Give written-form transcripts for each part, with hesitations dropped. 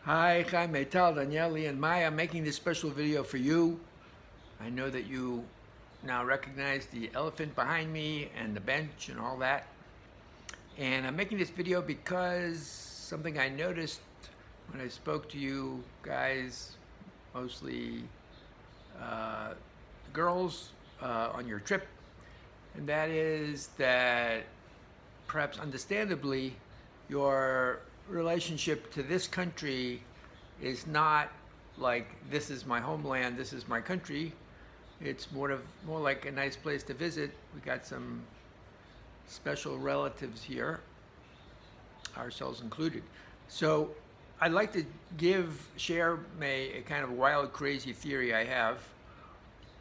Hi, Meital, Daniele, and Maya. I'm making this special video for you. I know that you now recognize the elephant behind me and the bench and all that. And I'm making this video because something I noticed when I spoke to you guys, mostly girls, on your trip, and that is that perhaps understandably your relationship to this country is not like this is my homeland, this is my country. It's more like a nice place to visit. We got some special relatives here, ourselves included. So I'd like to share a kind of wild, crazy theory I have,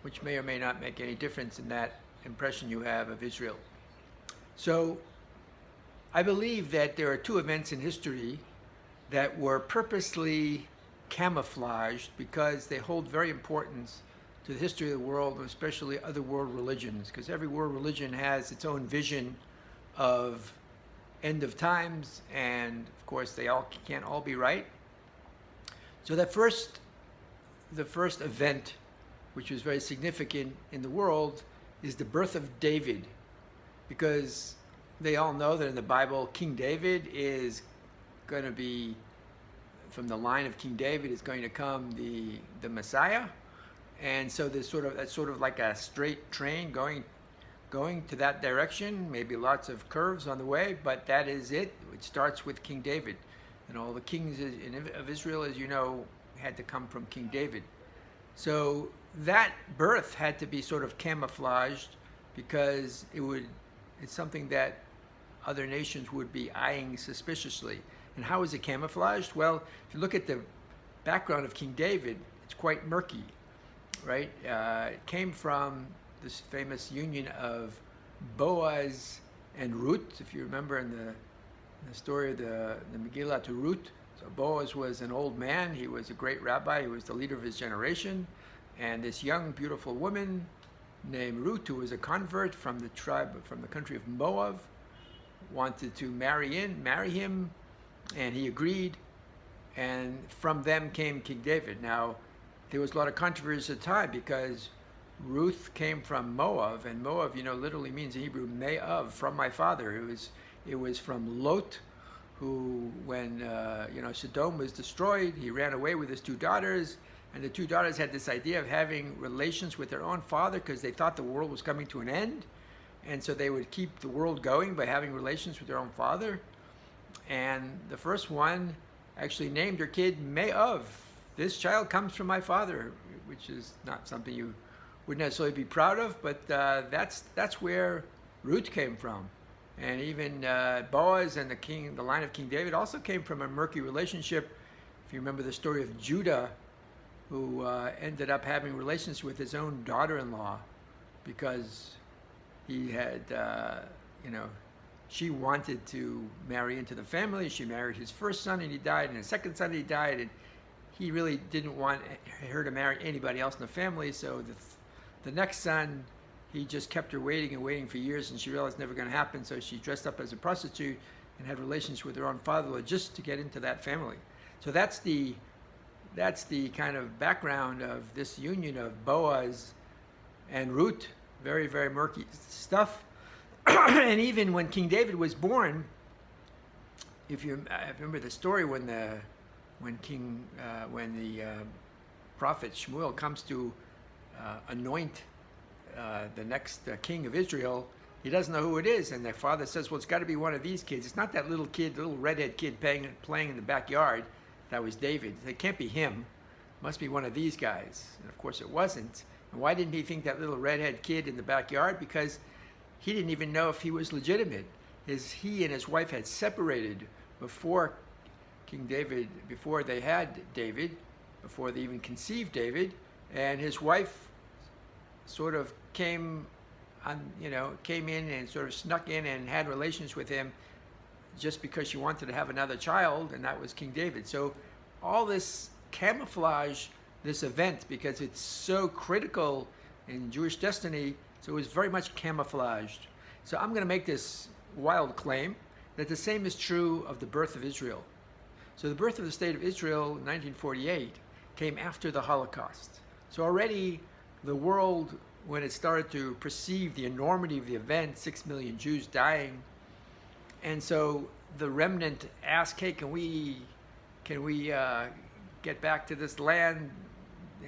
which may or may not make any difference in that impression you have of Israel. So I believe that there are two events in history that were purposely camouflaged because they hold very importance to the history of the world, and especially other world religions, because every world religion has its own vision of end of times, and of course they all can't all be right. So the first event, which was very significant in the world, is the birth of David, because they all know that in the Bible, King David is going to be, from the line of King David is going to come the Messiah. And so there's that's sort of like a straight train going to that direction, maybe lots of curves on the way, but that is it. It starts with King David. And all the kings of Israel, as you know, had to come from King David. So that birth had to be sort of camouflaged because it's something that other nations would be eyeing suspiciously. And how is it camouflaged? Well, if you look at the background of King David, it's quite murky, right? It came from this famous union of Boaz and Ruth, if you remember in the story of the Megillah to Ruth. So Boaz was an old man. He was a great rabbi. He was the leader of his generation. And this young, beautiful woman named Ruth, who was a convert from the country of Moab, wanted to marry him, and he agreed, and from them came King David. Now, there was a lot of controversy at the time because Ruth came from Moab, and Moab, literally means in Hebrew, Me'av, from my father. It was from Lot, who, when Sodom was destroyed, he ran away with his two daughters, and the two daughters had this idea of having relations with their own father because they thought the world was coming to an end. And so they would keep the world going by having relations with their own father. And the first one actually named her kid Me'av. This child comes from my father, which is not something you would necessarily be proud of, but that's where Ruth came from. And even Boaz and the line of King David also came from a murky relationship. If you remember the story of Judah, who ended up having relations with his own daughter-in-law because he had, she wanted to marry into the family. She married his first son and he died, and his second son he died, and he really didn't want her to marry anybody else in the family. So the next son, he just kept her waiting and waiting for years, and she realized never going to happen. So she dressed up as a prostitute and had relations with her own father just to get into that family. So that's the kind of background of this union of Boaz and Ruth. Very, very murky stuff. And even when King David was born, if you remember the story when the prophet Shmuel comes to anoint the next king of Israel, he doesn't know who it is, and the father says, "Well, it's got to be one of these kids. It's not that little kid, the little redhead kid playing in the backyard. That was David. It can't be him. It must be one of these guys." And of course, it wasn't. And why didn't he think that little redhead kid in the backyard? Because he didn't even know if he was legitimate. He and his wife had separated before King David, before they had David, before they even conceived David, and his wife sort of came in and sort of snuck in and had relations with him just because she wanted to have another child, and that was King David. So all this camouflage this event because it's so critical in Jewish destiny, so it was very much camouflaged. So I'm going to make this wild claim that the same is true of the birth of Israel. So the birth of the State of Israel in 1948 came after the Holocaust. So already the world, when it started to perceive the enormity of the event, 6 million Jews dying, and so the remnant asked, hey, can we get back to this land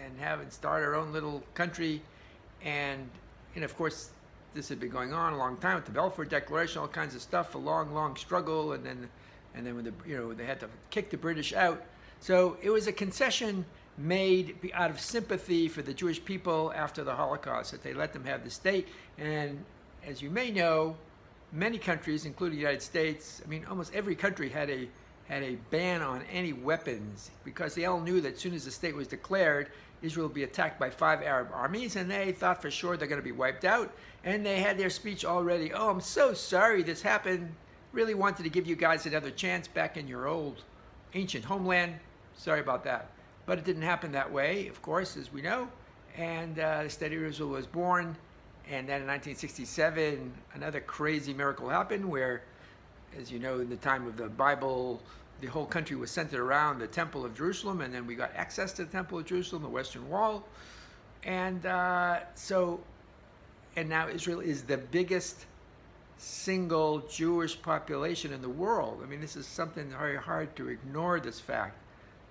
and have it start our own little country? And of course, this had been going on a long time with the Balfour Declaration, all kinds of stuff, a long, long struggle, and then when they had to kick the British out. So it was a concession made out of sympathy for the Jewish people after the Holocaust, that they let them have the state. And as you may know, many countries, including the United States, I mean, almost every country had a ban on any weapons, because they all knew that as soon as the state was declared, Israel would be attacked by 5 Arab armies, and they thought for sure they're going to be wiped out. And they had their speech already, oh, I'm so sorry this happened. Really wanted to give you guys another chance back in your old ancient homeland. Sorry about that. But it didn't happen that way, of course, as we know. And the State of Israel was born. And then in 1967, another crazy miracle happened where, as you know, in the time of the Bible, the whole country was centered around the Temple of Jerusalem. And then we got access to the Temple of Jerusalem, the Western Wall. And now Israel is the biggest single Jewish population in the world. I mean, this is something very hard to ignore, this fact.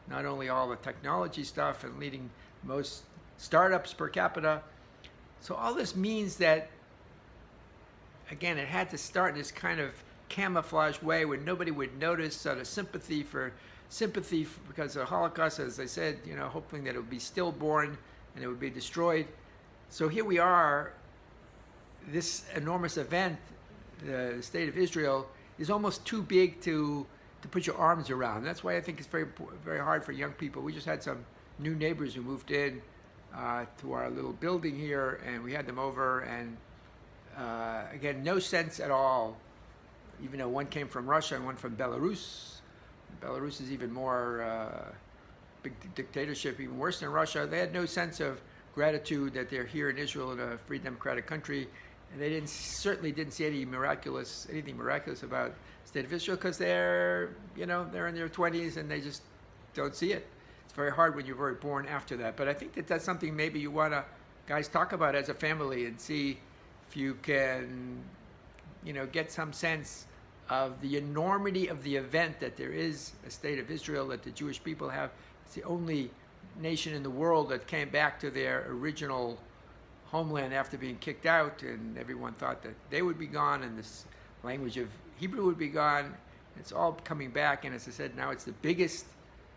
Not only all the technology stuff and leading most startups per capita. So all this means that, again, it had to start in this kind of camouflage way where nobody would notice, sort of sympathy because of the Holocaust, as I said, hoping that it would be stillborn and it would be destroyed. So here we are, this enormous event, the State of Israel, is almost too big to put your arms around. That's why I think it's very, very hard for young people. We just had some new neighbors who moved in to our little building here, and we had them over, and again, no sense at all, even though one came from Russia and one from Belarus. Belarus is even more big dictatorship, even worse than Russia. They had no sense of gratitude that they're here in Israel, in a free democratic country, and they certainly didn't see anything miraculous about the State of Israel, because they're in their 20s and they just don't see it. It's very hard when you're born after that. But I think that that's something maybe you want to, guys, talk about as a family and see if you can, get some sense of the enormity of the event that there is a State of Israel, that the Jewish people have. It's the only nation in the world that came back to their original homeland after being kicked out, and everyone thought that they would be gone and this language of Hebrew would be gone. It's all coming back, and as I said, now it's the biggest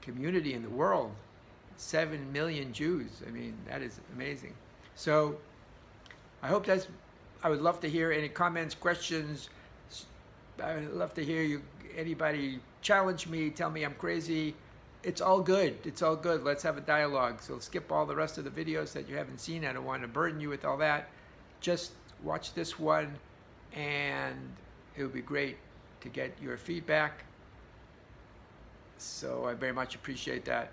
community in the world, 7 million Jews. I mean, that is amazing. So I would love to hear any comments, questions. I would love to hear anybody challenge me, tell me I'm crazy. It's all good. It's all good. Let's have a dialogue. So skip all the rest of the videos that you haven't seen. I don't want to burden you with all that. Just watch this one, and it would be great to get your feedback. So I very much appreciate that.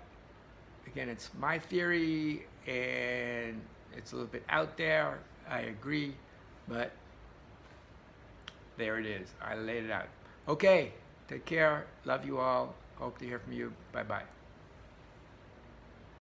Again, it's my theory, and it's a little bit out there. I agree, but there it is. I laid it out. Okay, take care. Love you all. Hope to hear from you. Bye-bye.